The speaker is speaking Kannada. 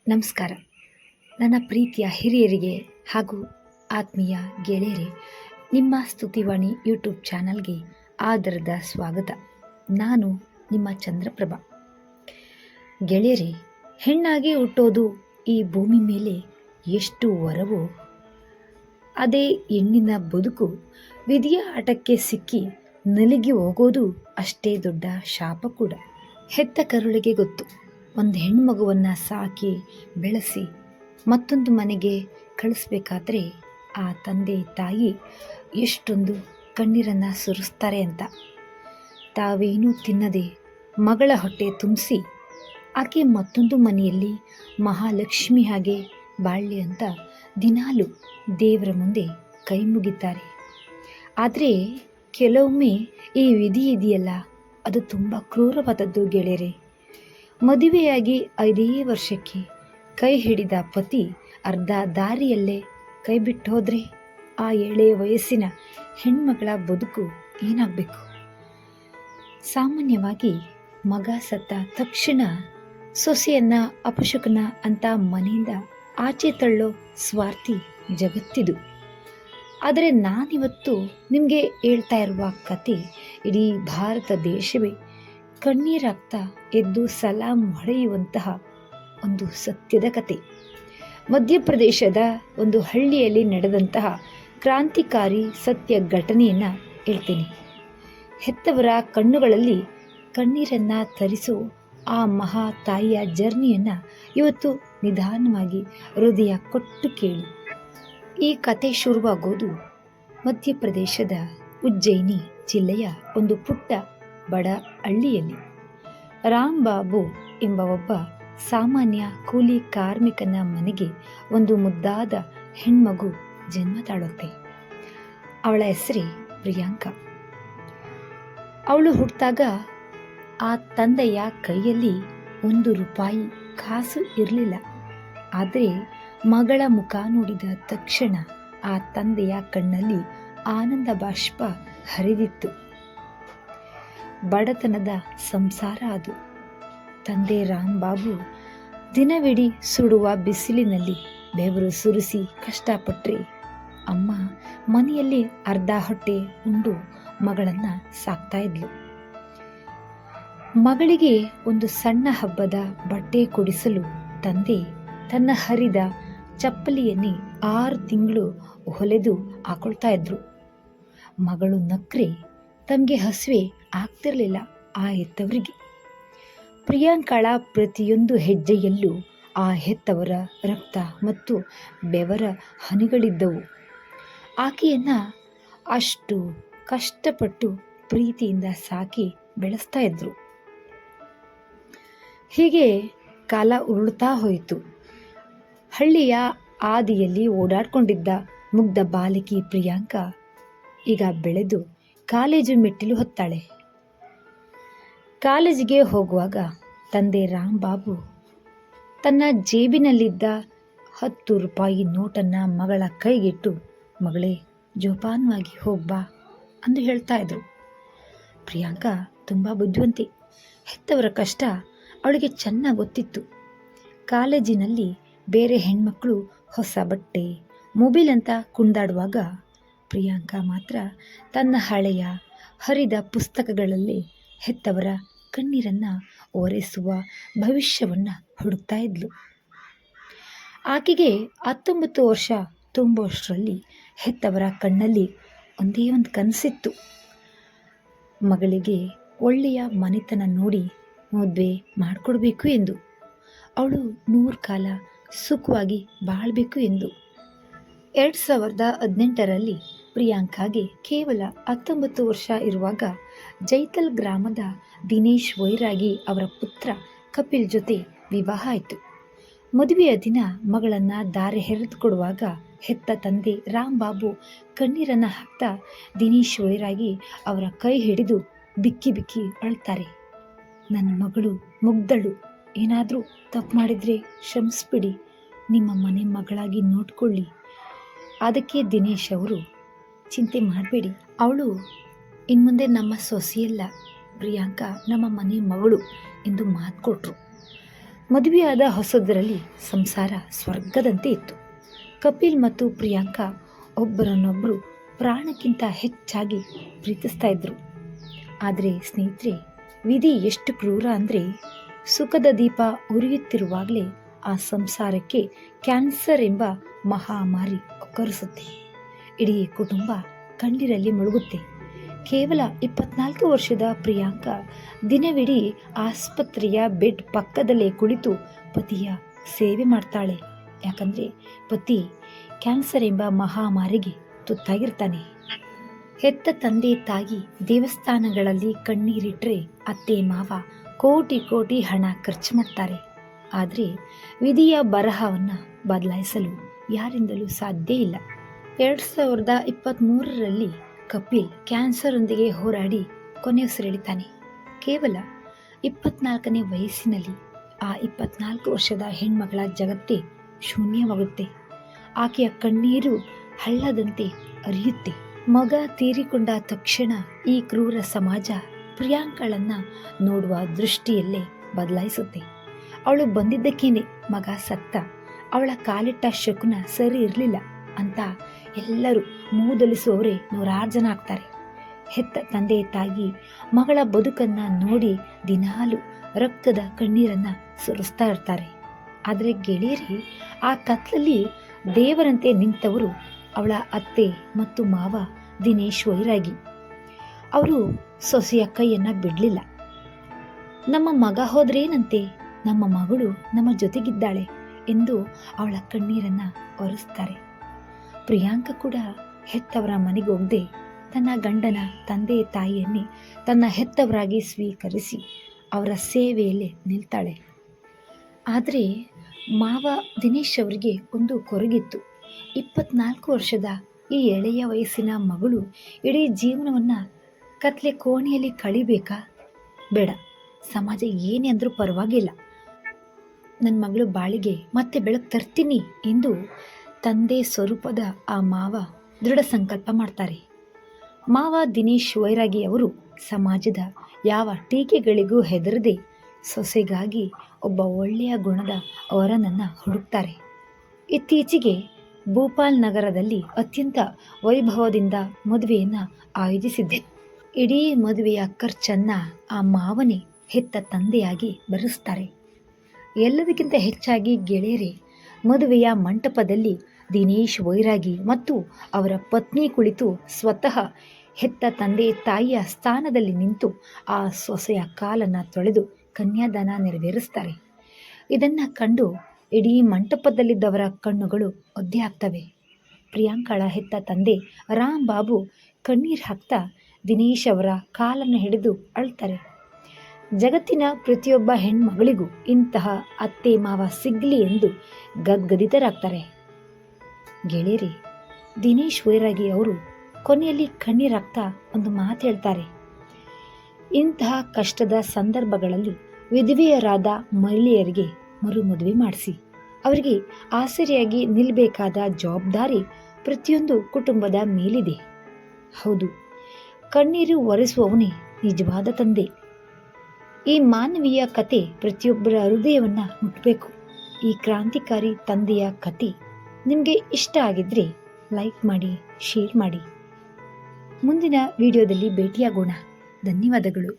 ನಮಸ್ಕಾರ. ನನ್ನ ಪ್ರೀತಿಯ ಹಿರಿಯರಿಗೆ ಹಾಗೂ ಆತ್ಮೀಯ ಗೆಳೆಯರೇ, ನಿಮ್ಮ ಸ್ತುತಿವಾಣಿ ಯೂಟ್ಯೂಬ್ ಚಾನಲ್ಗೆ ಆದರದ ಸ್ವಾಗತ. ನಾನು ನಿಮ್ಮ ಚಂದ್ರಪ್ರಭಾ. ಗೆಳೆಯರೇ, ಹೆಣ್ಣಾಗಿ ಹುಟ್ಟೋದು ಈ ಭೂಮಿ ಮೇಲೆ ಎಷ್ಟು ವರವೋ, ಅದೇ ಹೆಣ್ಣಿನ ಬದುಕು ವಿಧಿಯ ಆಟಕ್ಕೆ ಸಿಕ್ಕಿ ನಲಿಗಿ ಹೋಗೋದು ಅಷ್ಟೇ ದೊಡ್ಡ ಶಾಪ ಕೂಡ. ಹೆತ್ತ ಕರುಳಿಗೆ ಗೊತ್ತು, ಒಂದು ಹೆಣ್ಣುಮಗುವನ್ನು ಸಾಕಿ ಬೆಳೆಸಿ ಮತ್ತೊಂದು ಮನೆಗೆ ಕಳಿಸ್ಬೇಕಾದ್ರೆ ಆ ತಂದೆ ತಾಯಿ ಎಷ್ಟೊಂದು ಕಣ್ಣೀರನ್ನು ಸುರಿಸ್ತಾರೆ ಅಂತ. ತಾವೇನೂ ತಿನ್ನದೆ ಮಗಳ ಹೊಟ್ಟೆ ತುಂಬಿಸಿ ಆಕೆ ಮತ್ತೊಂದು ಮನೆಯಲ್ಲಿ ಮಹಾಲಕ್ಷ್ಮಿ ಹಾಗೆ ಬಾಳಲಿ ಅಂತ ದಿನಾಲು ದೇವರ ಮುಂದೆ ಕೈ ಮುಗಿತಾರೆ. ಆದರೆ ಕೆಲವೊಮ್ಮೆ ಈ ವಿಧಿ ಇದೆಯಲ್ಲ, ಅದು ತುಂಬ ಕ್ರೂರವಾದದ್ದು ಗೆಳೆಯರೆ. ಮದುವೆಯಾಗಿ 5 ವರ್ಷಕ್ಕೆ ಕೈ ಹಿಡಿದ ಪತಿ ಅರ್ಧ ದಾರಿಯಲ್ಲೇ ಕೈ ಬಿಟ್ಟು ಹೋದರೆ ಆ ಎಳೆಯ ವಯಸ್ಸಿನ ಹೆಣ್ಮಗಳ ಬದುಕು ಏನಾಗಬೇಕು? ಸಾಮಾನ್ಯವಾಗಿ ಮಗ ಸತ್ತ ತಕ್ಷಣ ಸೊಸೆಯನ್ನ ಅಪಶಕನ ಅಂತ ಮನೆಯಿಂದ ಆಚೆ ತಳ್ಳೋ ಸ್ವಾರ್ಥಿ ಜಗತ್ತಿದು. ಆದರೆ ನಾನಿವತ್ತು ನಿಮಗೆ ಹೇಳ್ತಾ ಇರುವ ಕತೆ ಇಡೀ ಭಾರತ ದೇಶವೇ ಕಣ್ಣೀರಾಗ್ತಾ ಎದ್ದು ಸಲಾಂ ಹೊಡೆಯುವಂತಹ ಒಂದು ಸತ್ಯದ ಕತೆ. ಮಧ್ಯಪ್ರದೇಶದ ಒಂದು ಹಳ್ಳಿಯಲ್ಲಿ ನಡೆದಂತಹ ಕ್ರಾಂತಿಕಾರಿ ಸತ್ಯ ಘಟನೆಯನ್ನು ಹೇಳ್ತೀನಿ. ಹೆತ್ತವರ ಕಣ್ಣುಗಳಲ್ಲಿ ಕಣ್ಣೀರನ್ನು ತರಿಸೋ ಆ ಮಹಾ ತಾಯಿಯ ಜರ್ನಿಯನ್ನು ಇವತ್ತು ನಿಧಾನವಾಗಿ ಹೃದಯ ಕೊಟ್ಟು ಕೇಳಿ. ಈ ಕತೆ ಶುರುವಾಗೋದು ಮಧ್ಯಪ್ರದೇಶದ ಉಜ್ಜಯಿನಿ ಜಿಲ್ಲೆಯ ಒಂದು ಪುಟ್ಟ ಬಡ ಹಳ್ಳಿಯಲ್ಲಿ. ರಾಂಬಾಬು ಎಂಬ ಒಬ್ಬ ಸಾಮಾನ್ಯ ಕೂಲಿ ಕಾರ್ಮಿಕನ ಮನೆಗೆ ಒಂದು ಮುದ್ದಾದ ಹೆಣ್ಮಗು ಜನ್ಮ ತಾಳುತ್ತೆ. ಅವಳ ಹೆಸರೇ ಪ್ರಿಯಾಂಕಾ. ಅವಳು ಹುಟ್ಟಿದಾಗ ಆ ತಂದೆಯ ಕೈಯಲ್ಲಿ 1 ರೂಪಾಯಿ ಕಾಸು ಇರಲಿಲ್ಲ. ಆದರೆ ಮಗಳ ಮುಖ ನೋಡಿದ ತಕ್ಷಣ ಆ ತಂದೆಯ ಕಣ್ಣಲ್ಲಿ ಆನಂದ ಬಾಷ್ಪ ಹರಿದಿತ್ತು. ಬಡತನದ ಸಂಸಾರ ಅದು. ತಂದೆ ರಾಂಬಾಬು ದಿನವಿಡೀ ಸುಡುವ ಬಿಸಿಲಿನಲ್ಲಿ ಬೆವರು ಸುರಿಸಿ ಕಷ್ಟಪಟ್ಟರೆ ಅಮ್ಮ ಮನೆಯಲ್ಲಿ ಅರ್ಧ ಹೊಟ್ಟೆ ಉಂಡು ಮಗಳನ್ನು ಸಾಕ್ತಾ ಇದ್ಲು. ಮಗಳಿಗೆ ಒಂದು ಸಣ್ಣ ಹಬ್ಬದ ಬಟ್ಟೆ ಕೊಡಿಸಲು ತಂದೆ ತನ್ನ ಹರಿದ ಚಪ್ಪಲಿಯನ್ನೇ 6 ತಿಂಗಳು ಹೊಲೆದು ಹಾಕೊಳ್ತಾ ಇದ್ರು. ಮಗಳು ನಕ್ರೆ ತಮಗೆ ಹಸಿವೆ ಆಗ್ತಿರಲಿಲ್ಲ ಆ ಹೆತ್ತವರಿಗೆ. ಪ್ರಿಯಾಂಕಳ ಪ್ರತಿಯೊಂದು ಹೆಜ್ಜೆಯಲ್ಲೂ ಆ ಹೆತ್ತವರ ರಕ್ತ ಮತ್ತು ಬೆವರ ಹನಿಗಳಿದ್ದವು. ಆಕೆಯನ್ನು ಅಷ್ಟು ಕಷ್ಟಪಟ್ಟು ಪ್ರೀತಿಯಿಂದ ಸಾಕಿ ಬೆಳೆಸ್ತಾ ಇದ್ರು. ಹೀಗೆ ಕಾಲ ಉರುಳ್ತಾ ಹೋಯಿತು. ಹಳ್ಳಿಯ ಆದಿಯಲ್ಲಿ ಓಡಾಡ್ಕೊಂಡಿದ್ದ ಮುಗ್ಧ ಬಾಲಕಿ ಪ್ರಿಯಾಂಕಾ ಈಗ ಬೆಳೆದು ಕಾಲೇಜು ಮೆಟ್ಟಿಲು ಹೊತ್ತಾಳೆ. ಕಾಲೇಜಿಗೆ ಹೋಗುವಾಗ ತಂದೆ ರಾಂಬಾಬು ತನ್ನ ಜೇಬಿನಲ್ಲಿದ್ದ 10 ರೂಪಾಯಿ ನೋಟನ್ನು ಮಗಳ ಕೈಗಿಟ್ಟು, ಮಗಳೇ ಜೋಪಾನವಾಗಿ ಹೋಗ್ಬಾ ಅಂದು ಹೇಳ್ತಾ ಇದ್ರು. ಪ್ರಿಯಾಂಕಾ ತುಂಬ ಬುದ್ಧಿವಂತೆ. ಹೆತ್ತವರ ಕಷ್ಟ ಅವಳಿಗೆ ಚೆನ್ನಾಗಿ ಗೊತ್ತಿತ್ತು. ಕಾಲೇಜಿನಲ್ಲಿ ಬೇರೆ ಹೆಣ್ಮಕ್ಳು ಹೊಸ ಬಟ್ಟೆ, ಮೊಬೈಲ್ ಅಂತ ಕುಣಿದಾಡುವಾಗ ಪ್ರಿಯಾಂಕಾ ಮಾತ್ರ ತನ್ನ ಹಳೆಯ ಹರಿದ ಪುಸ್ತಕಗಳಲ್ಲಿ ಹೆತ್ತವರ ಕಣ್ಣೀರನ್ನು ಒರೆಸುವ ಭವಿಷ್ಯವನ್ನು ಹುಡುಕ್ತಾ ಇದ್ಲು. ಆಕೆಗೆ 19 ವರ್ಷ ತುಂಬುವಷ್ಟರಲ್ಲಿ ಹೆತ್ತವರ ಕಣ್ಣಲ್ಲಿ ಒಂದೇ ಒಂದು ಕನಸಿತ್ತು. ಮಗಳಿಗೆ ಒಳ್ಳೆಯ ಮನೆತನ ನೋಡಿ ಮದುವೆ ಮಾಡಿಕೊಡ್ಬೇಕು ಎಂದು, ಅವಳು 100 ಕಾಲ ಸುಖವಾಗಿ ಬಾಳಬೇಕು ಎಂದು. 2018ರಲ್ಲಿ ಪ್ರಿಯಾಂಕಾಗೆ ಕೇವಲ 19 ವರ್ಷ ಇರುವಾಗ ಜೈತಲ್ ಗ್ರಾಮದ ದಿನೇಶ್ ವೈರಾಗಿ ಅವರ ಪುತ್ರ ಕಪಿಲ್ ಜೊತೆ ವಿವಾಹ ಆಯಿತು. ಮದುವೆಯ ದಿನ ಮಗಳನ್ನು ದಾರೆ ಎರೆದುಕೊಡುವಾಗ ಹೆತ್ತ ತಂದೆ ರಾಂಬಾಬು ಕಣ್ಣೀರನ್ನು ಹಾಕ್ತಾ ದಿನೇಶ್ ವೈರಾಗಿ ಅವರ ಕೈ ಹಿಡಿದು ಬಿಕ್ಕಿ ಬಿಕ್ಕಿ ಅಳ್ತಾರೆ. ನನ್ನ ಮಗಳು ಮುಗ್ಧಳು, ಏನಾದರೂ ತಪ್ಪು ಮಾಡಿದರೆ ಕ್ಷಮಿಸ್ಬಿಡಿ, ನಿಮ್ಮ ಮನೆ ಮಗಳಾಗಿ ನೋಡ್ಕೊಳ್ಳಿ. ಅದಕ್ಕೆ ದಿನೇಶ್ ಅವರು, ಚಿಂತೆ ಮಾಡಬೇಡಿ, ಅವಳು ಇನ್ಮುಂದೆ ನಮ್ಮ ಸೊಸೆಯಲ್ಲ, ಪ್ರಿಯಾಂಕಾ ನಮ್ಮ ಮನೆ ಮಗಳು ಎಂದು ಮಾತು ಕೊಟ್ಟರು. ಮದುವೆಯಾದ ಹೊಸದರಲ್ಲಿ ಸಂಸಾರ ಸ್ವರ್ಗದಂತೆ ಇತ್ತು. ಕಪಿಲ್ ಮತ್ತು ಪ್ರಿಯಾಂಕಾ ಒಬ್ಬರನ್ನೊಬ್ಬರು ಪ್ರಾಣಕ್ಕಿಂತ ಹೆಚ್ಚಾಗಿ ಪ್ರೀತಿಸ್ತಾ ಇದ್ರು. ಆದರೆ ಸ್ನೇಹಿತರೆ, ವಿಧಿ ಎಷ್ಟು ಕ್ರೂರ ಅಂದರೆ, ಸುಖದ ದೀಪ ಉರಿಯುತ್ತಿರುವಾಗಲೇ ಆ ಸಂಸಾರಕ್ಕೆ ಕ್ಯಾನ್ಸರ್ ಎಂಬ ಮಹಾಮಾರಿ ಒಕ್ಕರಿಸುತ್ತೆ. ಇಡೀ ಕುಟುಂಬ ಕಣ್ಣೀರಲ್ಲಿ ಮುಳುಗುತ್ತೆ. ಕೇವಲ 24 ವರ್ಷದ ಪ್ರಿಯಾಂಕಾ ದಿನವಿಡೀ ಆಸ್ಪತ್ರೆಯ ಬೆಡ್ ಪಕ್ಕದಲ್ಲೇ ಕುಳಿತು ಪತಿಯ ಸೇವೆ ಮಾಡ್ತಾಳೆ. ಯಾಕಂದರೆ ಪತಿ ಕ್ಯಾನ್ಸರ್ ಎಂಬ ಮಹಾಮಾರಿಗೆ ತುತ್ತಾಗಿರ್ತಾನೆ. ಹೆತ್ತ ತಂದೆ ತಾಯಿ ದೇವಸ್ಥಾನಗಳಲ್ಲಿ ಕಣ್ಣೀರಿಟ್ಟರೆ ಅತ್ತೆ ಮಾವ ಕೋಟಿ ಕೋಟಿ ಹಣ ಖರ್ಚು ಮಾಡ್ತಾರೆ. ಆದರೆ ವಿಧಿಯ ಬರಹವನ್ನು ಬದಲಾಯಿಸಲು ಯಾರಿಂದಲೂ ಸಾಧ್ಯ ಇಲ್ಲ. 2023ರಲ್ಲಿ ಕಪಿಲ್ ಕ್ಯಾನ್ಸರ್ನೊಂದಿಗೆ ಹೋರಾಡಿ ಕೊನೆಯುಸಿರೆಳಿತಾನೆ. ಕೇವಲ 24ನೇ ವಯಸ್ಸಿನಲ್ಲಿ ಆ 24 ವರ್ಷದ ಹೆಣ್ಮಗಳ ಜಗತ್ತೇ ಶೂನ್ಯವಾಗುತ್ತೆ. ಆಕೆಯ ಕಣ್ಣೀರು ಹಳ್ಳದಂತೆ ಹರಿಯುತ್ತೆ. ಮಗ ತೀರಿಕೊಂಡ ತಕ್ಷಣ ಈ ಕ್ರೂರ ಸಮಾಜ ಪ್ರಿಯಾಂಕಳನ್ನು ನೋಡುವ ದೃಷ್ಟಿಯಲ್ಲೇ ಬದಲಾಯಿಸುತ್ತೆ. ಅವಳು ಬಂದಿದ್ದಕ್ಕೇನೆ ಮಗ ಸತ್ತ, ಅವಳ ಕಾಲಿಟ್ಟ ಶಕುನ ಸರಿ ಇರಲಿಲ್ಲ ಅಂತ ಎಲ್ಲರೂ ಮೂದಲಿಸುವವರೇ 100 ಜನ ಆಗ್ತಾರೆ. ಹೆತ್ತ ತಂದೆ ತಾಯಿ ಮಗಳ ಬದುಕನ್ನು ನೋಡಿ ದಿನಾಲು ರಕ್ತದ ಕಣ್ಣೀರನ್ನು ಸುರಿಸ್ತಾ ಇರ್ತಾರೆ. ಆದರೆ ಗೆಳೆಯರಿ, ಆ ಕತ್ಲಲ್ಲಿ ದೇವರಂತೆ ನಿಂತವರು ಅವಳ ಅತ್ತೆ ಮತ್ತು ಮಾವ ದಿನೇಶ್ ವೈರಾಗಿ. ಅವರು ಸೊಸೆಯ ಕೈಯನ್ನು ಬಿಡಲಿಲ್ಲ. ನಮ್ಮ ಮಗ ಹೋದ್ರೇನಂತೆ, ನಮ್ಮ ಮಗಳು ನಮ್ಮ ಜೊತೆಗಿದ್ದಾಳೆ ಎಂದು ಅವಳ ಕಣ್ಣೀರನ್ನು ಒರೆಸ್ತಾರೆ. ಪ್ರಿಯಾಂಕಾ ಕೂಡ ಹೆತ್ತವರ ಮನೆಗೆ ಹೋಗದೆ ತನ್ನ ಗಂಡನ ತಂದೆ ತಾಯಿಯನ್ನೇ ತನ್ನ ಹೆತ್ತವರಾಗಿ ಸ್ವೀಕರಿಸಿ ಅವರ ಸೇವೆಯಲ್ಲೇ ನಿಲ್ತಾಳೆ. ಆದರೆ ಮಾವ ದಿನೇಶ್ ಅವರಿಗೆ ಒಂದು ಕೊರಗಿತ್ತು. 24 ವರ್ಷದ ಈ ಎಳೆಯ ವಯಸ್ಸಿನ ಮಗಳು ಇಡೀ ಜೀವನವನ್ನು ಕತ್ಲೆ ಕೋಣೆಯಲ್ಲಿ ಕಳಿಬೇಕಾ? ಬೇಡ, ಸಮಾಜ ಏನೇ ಅಂದರೂ ಪರವಾಗಿಲ್ಲ, ನನ್ನ ಮಗಳು ಬಾಳಿಗೆ ಮತ್ತೆ ಬೆಳಕು ತರ್ತೀನಿ ಎಂದು ತಂದೆ ಸ್ವರೂಪದ ಆ ಮಾವ ದೃಢ ಸಂಕಲ್ಪ ಮಾಡ್ತಾರೆ. ಮಾವ ದಿನೇಶ್ ವೈರಾಗಿ ಅವರು ಸಮಾಜದ ಯಾವ ಟೀಕೆಗಳಿಗೂ ಹೆದರದೆ ಸೊಸೆಗಾಗಿ ಒಬ್ಬ ಒಳ್ಳೆಯ ಗುಣದ ವರನನ್ನು ಹುಡುಕ್ತಾರೆ. ಇತ್ತೀಚೆಗೆ ಭೂಪಾಲ್ ನಗರದಲ್ಲಿ ಅತ್ಯಂತ ವೈಭವದಿಂದ ಮದುವೆಯನ್ನು ಆಯೋಜಿಸಿದ್ದೆ. ಇಡೀ ಮದುವೆಯ ಖರ್ಚನ್ನು ಆ ಮಾವನೇ ಹೆತ್ತ ತಂದೆಯಾಗಿ ಭರಿಸ್ತಾರೆ. ಎಲ್ಲದಕ್ಕಿಂತ ಹೆಚ್ಚಾಗಿ ಗೆಳೆಯರೇ, ಮದುವೆಯ ಮಂಟಪದಲ್ಲಿ ದಿನೇಶ್ ವೈರಾಗಿ ಮತ್ತು ಅವರ ಪತ್ನಿ ಕುಳಿತು ಸ್ವತಃ ಹೆತ್ತ ತಂದೆ ತಾಯಿಯ ಸ್ಥಾನದಲ್ಲಿ ನಿಂತು ಆ ಸೊಸೆಯ ಕಾಲನ್ನು ತೊಳೆದು ಕನ್ಯಾದಾನ ನೆರವೇರಿಸ್ತಾರೆ. ಇದನ್ನು ಕಂಡು ಇಡೀ ಮಂಟಪದಲ್ಲಿದ್ದವರ ಕಣ್ಣುಗಳು ಒದ್ದೆ ಆಗ್ತವೆ. ಪ್ರಿಯಾಂಕಳ ಹೆತ್ತ ತಂದೆ ರಾಮ್ ಬಾಬು ಕಣ್ಣೀರು ಹಾಕ್ತಾ ದಿನೇಶ್ ಅವರ ಕಾಲನ್ನು ಹಿಡಿದು ಅಳ್ತಾರೆ. ಜಗತ್ತಿನ ಪ್ರತಿಯೊಬ್ಬ ಹೆಣ್ಮಗಳಿಗೂ ಇಂತಹ ಅತ್ತೆ ಮಾವ ಸಿಗಲಿ ಎಂದು ಗದ್ಗದಿತರಾಗ್ತಾರೆ. ಗೆಳೆಯರಿ, ದಿನೇಶ್ ವೈರಾಗಿ ಅವರು ಕೊನೆಯಲ್ಲಿ ಕಣ್ಣೀರಾಗ್ತಾ ಒಂದು ಮಾತು ಹೇಳ್ತಾರೆ. ಇಂತಹ ಕಷ್ಟದ ಸಂದರ್ಭಗಳಲ್ಲಿ ವಿಧವೆಯರಾದ ಮಹಿಳೆಯರಿಗೆ ಮರು ಮದುವೆ ಮಾಡಿಸಿ ಅವರಿಗೆ ಆಸರೆಯಾಗಿ ನಿಲ್ಲಬೇಕಾದ ಜವಾಬ್ದಾರಿ ಪ್ರತಿಯೊಂದು ಕುಟುಂಬದ ಮೇಲಿದೆ. ಹೌದು, ಕಣ್ಣೀರು ಒರೆಸುವವನೇ ನಿಜವಾದ ತಂದೆ. ಈ ಮಾನವೀಯ ಕತೆ ಪ್ರತಿಯೊಬ್ಬರ ಹೃದಯವನ್ನು ಮುಟ್ಟಬೇಕು. ಈ ಕ್ರಾಂತಿಕಾರಿ ತಂದೆಯ ಕತೆ ನಿಮಗೆ ಇಷ್ಟ ಆಗಿದ್ರೆ ಲೈಕ್ ಮಾಡಿ, ಶೇರ್ ಮಾಡಿ. ಮುಂದಿನ ವಿಡಿಯೋದಲ್ಲಿ ಭೇಟಿಯಾಗೋಣ. ಧನ್ಯವಾದಗಳು.